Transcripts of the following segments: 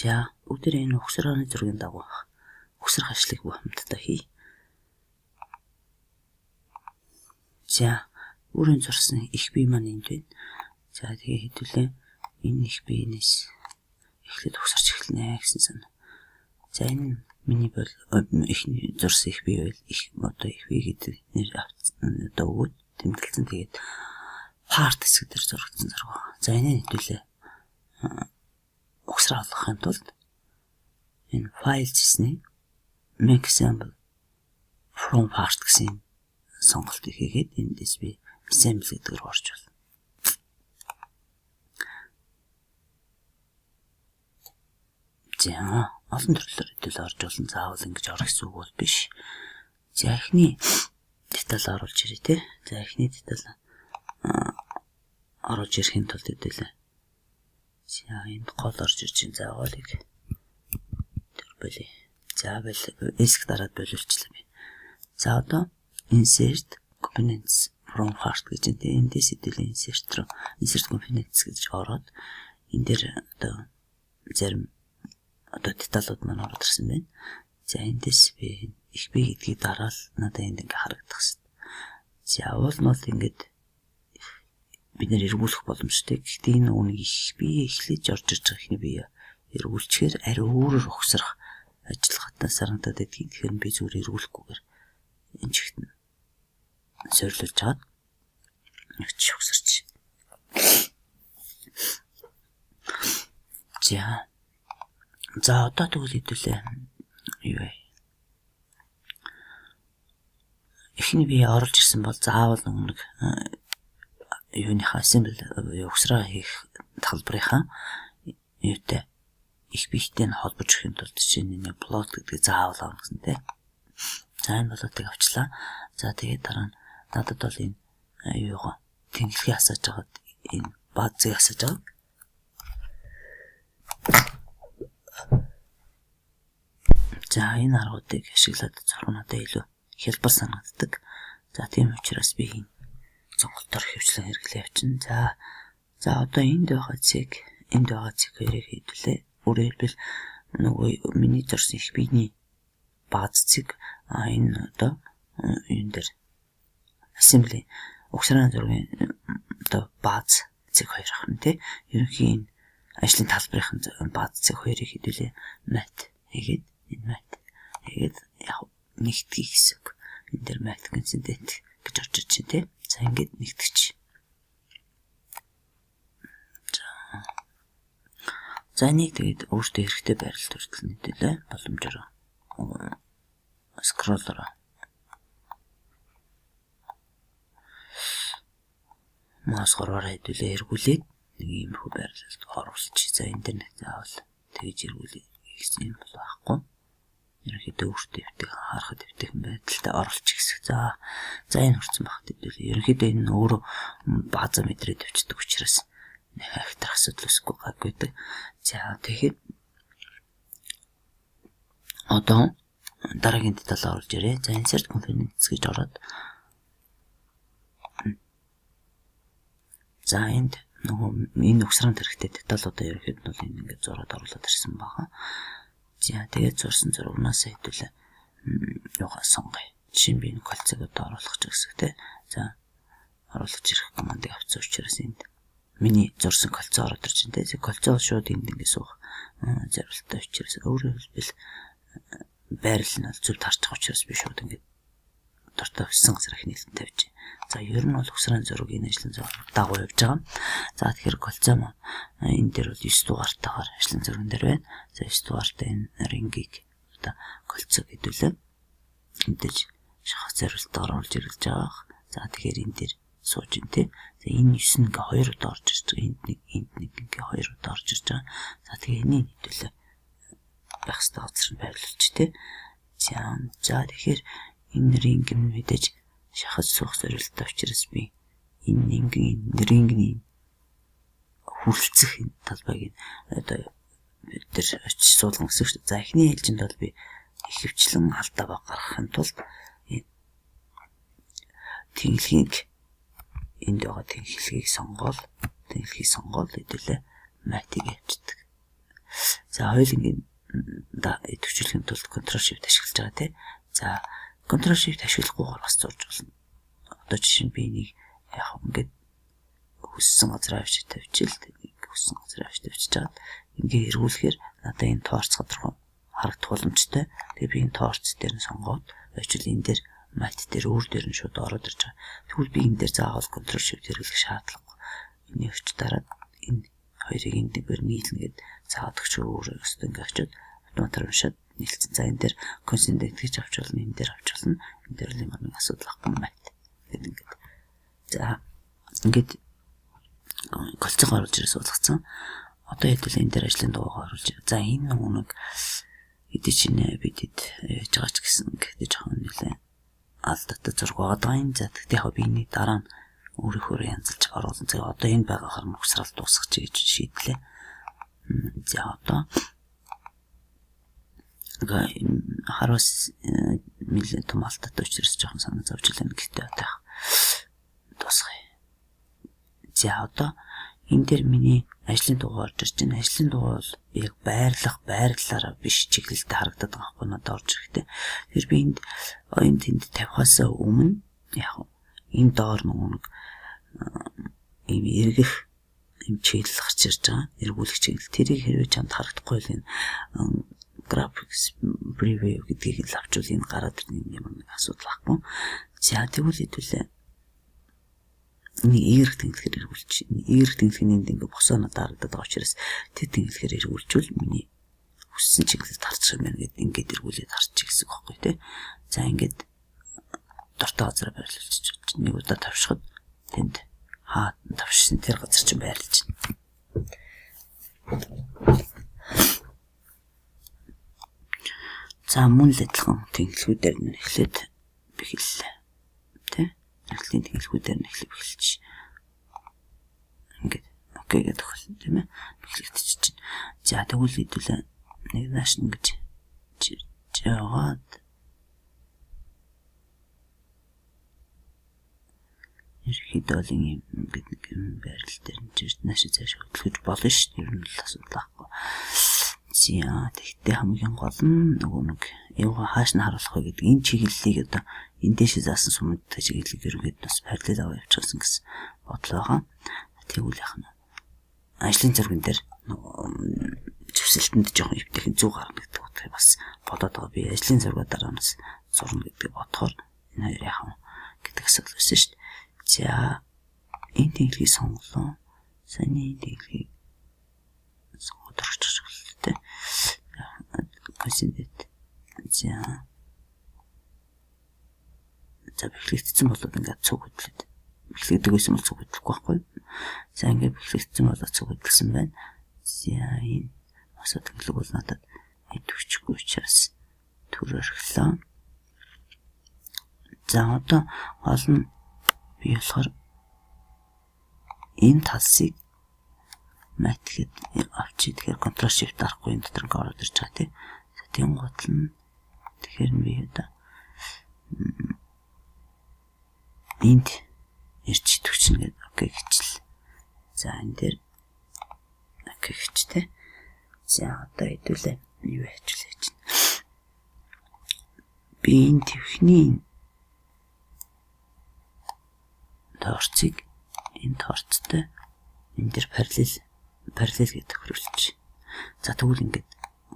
За бүгдээ энэ өгсөрөөний зургийн дагуу өгсөр хашлыг хамтдаа хий. За өөрийн зурсан их бие маань энд байна. За тэгээ хэдүүлээ энэ их биенээс эхлээд өгсөрч эхэлнэ гэсэн санаа. За энэ миний бол ихний зурсан их бие байл их одоо их бие гэдэг нэр авсан одоо өгөөд тэмдэглэсэн. Тэгээд part хэсэг дээр зурагдсан зураг. За энэ хэдүүлээ өгсөр авахын тулд энэ файл зэсний make sample from part гэсэн сонголтыг хийгээд эндээс би sample гэдгээр орж байна. За олон төрлөөр хэдүүл орж болно. Заавал ингэж орох гэсэн үг бол биш. За эхний деталь оруулж ирээ те. За эхний деталь оруулж ирэхин тулд хэдүүлээ. За энд гол орж ирж байгаа заавалыг тэр болий. За бэл эск дараад боловчлаа би. За одоо insert components from part гэж эндээс хэдүүлээ insert components гэж ороод энэ дээр одоо зарим одоо деталууд маань ороод ирсэн байна. За эндээс би их бие гэдгийг дараал надад энд ингээ харагдах шээ. За уул нь бол ингээд бид нэр эргүүлэх боломжтой. Гэхдээ энэ үнийг их бие эхлэж орж ирж байгаа ихний бие эргүүлчихээр ари өөрөөр өгсрөх ажиллагаатай сарантаад байдгийг. Тэгэхээр би зүгээр эргүүлэхгүйгээр энэ чигт нь сорилуулж чад нэгч өгсөрч. За одоо тэгвэл хэдүүлээ юу вэ? Эхний бие оруулж ирсэн бол заавал нэг юуныхаа symbol өгсрөө хийх талбарынхаа юутай их биетэй нь холбож өгөх тулд чинь нэг plot гэдгийг заавал авах гэсэн тий. За энэ болоотыг авчлаа. За тэгээд дараа нь надад бол энэ юугаа тэнхлэхийг асааж байгаа энэ базыг асааж байгаа. За энэ аргуудыг ашиглаад зурх надад илүү хялбар санагддаг. За тийм учраас би энэ сонголтоор хөвчлэн хэрэглээ явчихна. За одоо энд байгаа цэг хоёрыг хэдвүлээ. Өөрөөр хэлбэл нөгөө миний зурсан их биений бааз цэг энэ одоо энэ дээр assembly өгсрийн зургийн одоо бааз цэг хоёр ахна тий. Ерөнхийн энэ ажлын талбарын бааз цэг хоёрыг хэдвүлээ mat хийгээд энэ mat хийгээд яг нэгтгэх гэсэн. Энэ дээр mat synthetic гэж орж иж чинь тий. За ингээд нэгтгэж. За нэг тэгээд өөртөө хэрэгтэй байрлал төрөл нийтэлээ боломжоор scroller маус гороор хэдүүлээ эргүүлээд нэг иймэрхүү байрлалд оруулчих. За интернет заавал тэгж эргүүлээ гэсэн юм бол байхгүй. Ерөнхийдөө өөртөө өвтөг харахад өвтөг байдалтай оруулчих гэсэн. За энэ хүрсэн багт хэдүүлээ. Ерөнхийдөө энэ өөрөө база мэдрээд өвчдөг учраас хахтрах асуудал үсэхгүй гайгүй. За тэгэхэд одоо дараагийн деталь оруулж ирээ. За insert components гэж ороод. За энд нөгөө энэ өгсрийн хэрэгтэй деталуудаа ерөнхийдөө бол энэ ингээд зураад оруулаад ирсэн байгаа. За тэгээд зурсан зурагнаас хэдүүлээ юугаа сонгоё. Жишээ нь би энэ кольцог одоо оруулах ч гэсэн тий. За оруулж ирэх командыг авсан учраас энд миний зурсан кольцоо ороод ирж байна тий. Кольцоо шууд энд ингэ суух зорилттой учраас өөрөөр хэлбэл байрал нь зөв тарчих учраас би шууд ингэ дуртай өссөн газар их нэлээд тавьж. За ер нь бол өгсрийн зургийн ажлын дагуу явж байгаа. За тэгэхээр кольцоо маань энэ дээр бол 9 дугаартаагаар ажлын зурган дээр байна. За 9 дугаартай энэ рингийг одоо кольцоо гэдүүлээ. Эндэж шахах зорилтоор оруулж ирэлж байгаа. За тэгэхээр энэ дээр сууж ин тээ. За энэ 9 ингээ 2 удаа орж ирж байгаа. Энд нэг ингээ 2 удаа орж ирж байгаа. За тэгээ энийг хэдүүлээ байх хэвээр газар нь байрлуулж тээ. За тэгэхээр энэ ринг нь мэдээж шахаж суух зорилттой учраас би энэ рингний хүлцэх энэ талбайг одоо бид тэр очиж суулгах гэсэн шүү дээ. За эхний ээлжинд бол би их хвчлэн алдаа баг гаргахын тулд тэнхлэгийг энд байгаа тэнхлэгийг сонгоол хэдүүлээ матиг явчихдаг. За хоёулангийн төвчлөгийн тулд control shift ашиглаж байгаа тий. За control shift ашиглахгүйгээр бас зурж болно. Одоо жишээ нь би энийг яг ингээд хүссэн газар авчиж тавьчихэл хүссэн газар авчиж тавьчихад ингээд эргүүлэхээр надаа энэ торч гадарх харагдах боломжтой. Тэгээ би энэ торч дээр нь сонгоод очил энэ дээр мат дээр өөр дээр нь шууд ороод ирж байгаа. Тэгвэл би энэ дээр заавал control shift хэрэглэх шаардлагагүй. Энийг өч дараад энэ хоёрыг энэ дээр нийлнэ гэд цаад өгч өөр өстө ингээд очиод автоматар уншаад нийлцэн. За энэ дээр constant гэж авч болно, энэ дээр авч болно. Энэ дээр л ямар нэг асуудал ахгүй мат гэдэг ингээд. За ингээд голцог оруулж ирээ суулгацсан. Одоо хэдүүл энэ дээр ажлын дугаагаа оруулж ирээ. За энэ нэг хэдий чинь бидэд яаж байгаа ч гэсэн гэдэг жоохон нэлээ алдаатай зураг байгаа юм. За тэгтээ яг би энэ дараа нь өөрөөр янзалж оруулсан. За одоо энэ байгаагаар нь угсрал дуусгах гэж шийдлээ. За одоо хараас нэлээ том алдаатай учраас жоохон санаа зовж илэн гэхдээ одоо дуусгая. За одоо энэ дээр миний ажлын дугаар орж ирж байна. Ажлын дугаар бол яг байрлалаараа биш чиглэлтэй харагдаад байгаа байхгүй надад орж ирэхтэй. Тэр би энд тавихаас өмнө яг энэ доор нэг ийм эргэх ийм чиглэл гарч ирж байгаа. Эргүүлэх чиглэл. Тэрийг хэрвээ чамд харагдахгүй л энэ graphics preview гэдгийг л авчвал энэ гараад ирэх юм нэг асуудал байхгүй. За тэгвэл хэдүүлээ энэ эргэх тэнглэхээр эргүүлж. Эргэх тэнглэхийн энд ингээ босоо надад харагдаад байгаа учраас тэр тэнглэхээр эргүүлжүүл миний хүссэн чиглэлд харчих юм байна гэд ингээд эргүүлээд харчих гэсэн үг байхгүй тий. За ингээд дуртай газараа байрлуулчих. Нэг удаа тавьшихад тэнд тавьшсан тэр газар чинь байрлаж байна. За мөн л адилхан тэнглэхүүдээр нь эхлээд бэхэллээ. Тэ? Эхлэлийн тэнглэхүүдээр нь эхлэх эхэлж. Ингээд окей гэдэг хөл тийм ээ. Бэхлэгдэж чинь. За тэгвэл хэдүүлээ нэг нааш ингэж жаагаад ерхийдөө л ингээд нэг байрал дээр нь жирд нааш цааш хөтлөж болно шүү дээ. Ер нь л асуудал байхгүй. За тэгтээ хамгийн гол нь нөгөө нэг юугаа хааш нь харуулах вэ гэдэг энэ чиглэлийг одоо энэ дэше заасан сумдтай чиглэлийг ерөөд бас параллел аваа явуулчихсан гэсэн бодол байгаа. Тэгвэл яах нь ажлын зурган дээр зэвсэлтэнд жоохон өвтөхийн зүг гарна гэдэг утгыг бас бодоод байгаа. Би ажлын зургаа дараанаас зурна гэдгийг бодохоор энэ хоёр яах вэ гэдэг асуудал байсан шүү дээ. За энэ тэнглийг сонголоо. Саний тэнглийг сонгоод орчих шгэлтэй. Консентэд. За бэхлэгдсэн болоод ингээд цуг хөдлөд. Бэхлэгдэг байсан бол цуг хөдлөхгүй байхгүй. За ингээд бэхлэгдсэн болоод цуг хөдлсөн байна. За энэ асуу тэнглэг бол надад идэвчихгүй учраас төр орхилоо. За одоо гол нь би болохоор энэ талсыг мат гэд авчиж тэгэхээр control shift дарахгүй энэ дотор ороод ирж байгаа тийм. За тийм гол нь тэгэхээр би одоо энд ирж төвчнө гэдэг окей хичл. За энэ дээр окей хичтэй. За одоо хэдүүлээ юу хийчихлээ чинь. Би энэ твхний торцыг энэ торцтой энэ дэр параллел гэдэг хөрвүүлж. За тэгвэл ингээд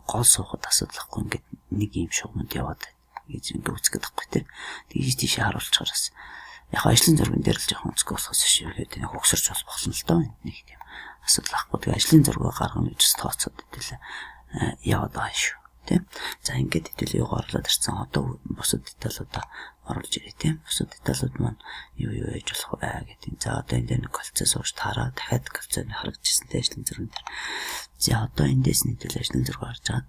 гол суухад асуудалхгүй ингээд нэг юм шугамд яваад гэж ингээд үзэх гэдэг байхгүй тийм. Тэгж тийшээ харуулчихараас яг ажлын зурган дээр л жоохон үзэх болохоос шүү гэдэг нэг угсарч бол болсон л доо нэг тийм асуудал ахгүй. Тэгээ ажлын зургаа гаргана гэж тооцоод идэв яваад байгаа шүү тийм. За ингээд хэдүүл юу орлоод ирсэн. Одоо бусад деталуудаа оруулж ирээ тийм. Бусад деталууд маань юу яаж болох вэ гэдэг. За одоо энэ дээр нэг колцоо сууж таараа дахиад колцоо харагдчихсан тийм ажлын зурган дээр. За одоо эндээс нэтэл ажлын зураг гарч байгаа.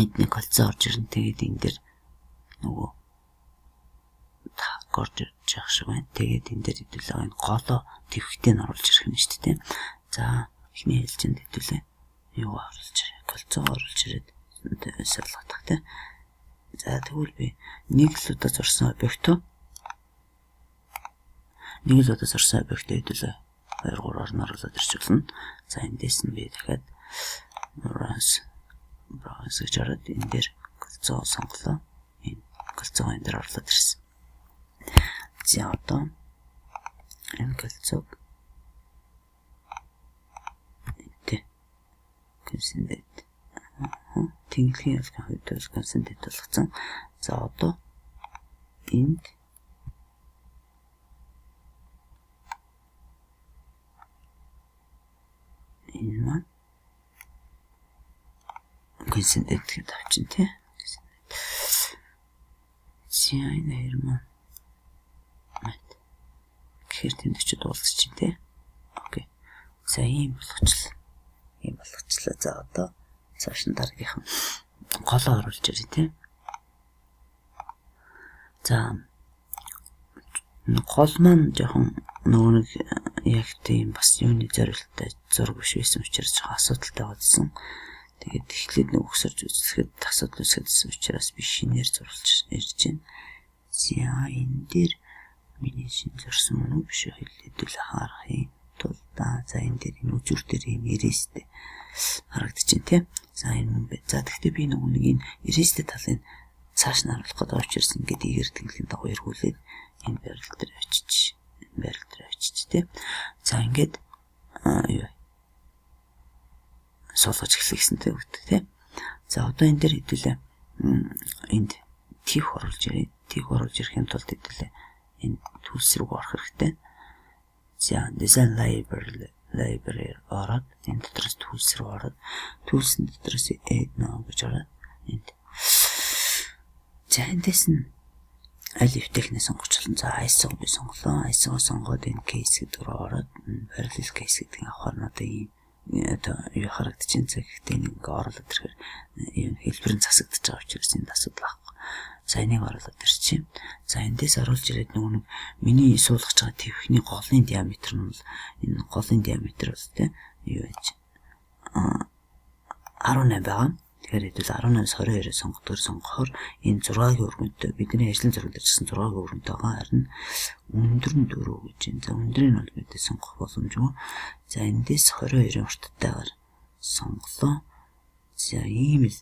Энд нэг колцоо орж ирнэ. Тэгээд энэ дээр нөгөө горж ирж явах шиг байна. Тэгээд энэ дээр хэдүүлээ энэ голоо твхтэй нь оруулж ирэх нь шүү дээ тийм. За эхний хэлжинд хэдүүлээ юу оруулж ирээ. Колцоо оруулж ирээд сэлгатах тийм. За тэгвэл би нэг л удаа зурсан объектоо хэдүүлээ 2-3-аар нь оруулаад ирч болно. За эндээс нь би дахиад browse гэж ороод энэ дээр галзуу сонголоо. Энэ галзуу энэ дээр орлоод ирсэн. За одоо энэ галзууг консентэд тэнхлийн хувьд консентэд болгоцсон. За одоо энд энэ маань консентэд гэж авчин тий. За энэ хоёр маань гэхэр тэнд ч дуусчих чинь тий. Окей. За ийм болгочлаа. За одоо цааш нь дараагийнх нь голоо оруулж ирээ тий. За гол маань жоохон нөгөө нэг яг тийм бас юуны зорилттой зураг биш байсан учраас жоохон асуудалтай болсон. Тэгээд эхлээд нэг өксөрж үзэхэд асуудал үүсгэсэн учраас би шинээр зурулж ирж байна. За энэ дээр миний шин зурсан мөн үү биш хэлээдүүл харахын тулд за энэ дээр энэ үзүр дээр юм ирээстэй харагдчихэв тийм. За энэ мөн бэ. За тэгвэл би нөгөө нэг энэ ирээстэй талын цааш нь харуулах гэдэг учраас ингээд игэр тэнхлийн дагуу эргүүлээд энэ барилт дээр очиж тийм. За ингээд юу суулгаж эхлэхсэнтэй өгдөг тийм. За одоо энэ дээр хэдүүлээ энд тих оруулж ирээ. Тих оруулж ирэхин тулд хэдүүлээ энэ tools руу орох хэрэгтэй. За design library ороод энэ дотроос tools руу ороод tools дотроос add now гэж ороод энд за эндээс нь аль техник сонгочлон за ISO би сонголоо. ISO сонгоод энэ case гэдэг рүү ороод parallel case гэдэг авахар нь одоо ийм одоо юу харагдчихээн цаг гэхдээ нэг оруулаад ирэхээр ийм хэлбэрийн засагдчих байгаа учраас энэ асуудал байхгүй. За энийг оруулаад ирчихье. За эндээс оруулж ирээд нөгөө миний суулгаж байгаа твхний голын диаметр нь бол энэ голын диаметр бол тийм юу гэж 18 байгаа. Тэгэхээр хэдүүл 18-с 22-ыг сонгохоор энэ 6-гийн өргөнтэй бидний ажлын зураг дээр гэсэн 6-гийн өргөнтэй байгаа. Харин өндөр нь 4 гэж байна. За өндрийг нь бол мэдээ сонгох боломжгүй. За эндээс 22-ын урттайгаар сонголоо. За ийм л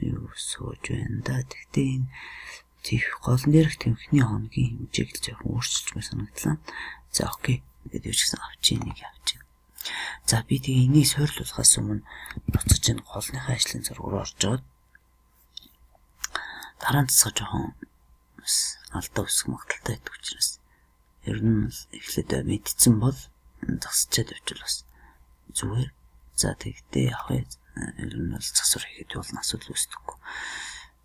юу сууж байна да. Тэгтээ энэ тэх голн дээрх тэмхний хоногийн хэмжээг л жоохон өөрчилж санагдлаа. За окей. Ингээд юу ч гэсэн авчих нэг авчих. За би тэгээ энийг суйрлуулахаас өмнө буцаж энэ голныхаа ажлын зураг руу оржоод дараа нь цэцгээ жоохон алдаа үсэх магадaltaй байдаг учраас ер нь эхлээд мэдсэн бол засчаад явчихвал бас зүгээр. За тэгтээ яг ер нь бол засвар хийхэд болно асуудал үүсдэггүй.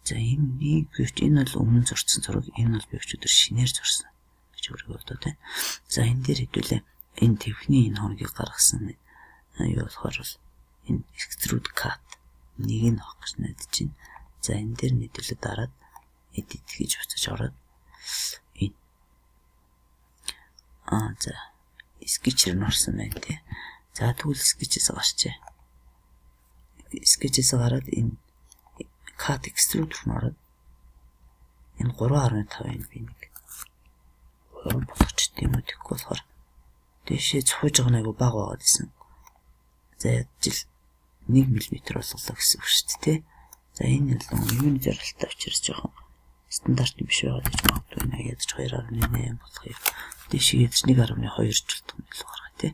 За энэ бол өмнө зурцсан зураг, энэ бол би өчигдөр шинээр зурсан гэж өөрийгөө бодоо тэ. За энэ дээр хэдүүлээ энэ твхний энэ хоногийг гаргасан юу болохоор бол энэ extrude cut нэг нь авах гэж найдаж байна. За энэ дээр нэдүүлээ дараад edit гэж буцаж ороод энэ за sketch-ээр нь орсон байна тий. За тэгвэл sketch-ээс гарчээ. Sketch-ээс гараад энэ cut extrude руу ороод энэ 3.5 энэ би нэг болгоч тийм үү тэгэхгүй болохоор дэшээ цохиж байгаа нэг баг байгаа гэсэн. За жил 1 мм болголоо гэсэн үг шүү дээ. За энэ л юуны зорилттой учраас жоохон стандарт биш байгаа гэж магадгүй нэ ядаж 2.8 болох юм. Дэшээгээд 1.2 жилтг нь илүү гаргаа тий.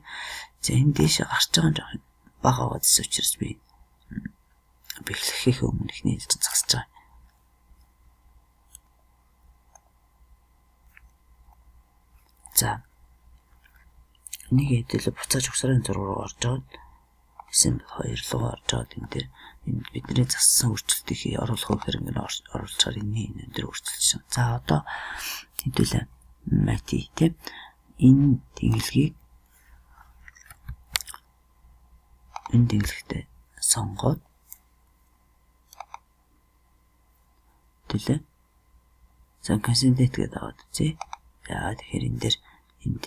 За энэ дэшээ гарч байгаа нь жоохон бага байгаа гэсэн учраас би бэхлэхээ өмнө ихний хэлж засаж байгаа. За нэг хэдүүлээ буцааж угсарын зураг руу орж аваад Assembly 2 руу орж аваад энэ дээр бидний зассан өөрчлөлтийг оруулах хэрэг нь оруулчаар энэ дээр өөрчлөлт. За одоо хэдүүлээ мати тийм энэ тэнглэгийг энэ тэнглэгтээ сонгоод хэлээ. За консентэт гэдэг аваад үзье. За тэгэхээр энэ дээр энд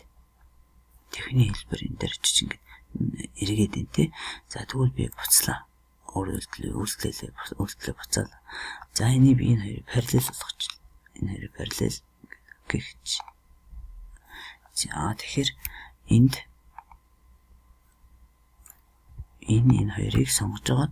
техникийн хэлбэр энэ дээр очиж ингээд эргээд байна тий. За тэгвэл би буцлаа. Өөрчлөлөө буцаал. За энийг би энэ хоёрыг параллел болгоч. Энэ хоёрыг параллел гихч. За тэгэхээр энд энэ хоёрыг сонгож байгаа.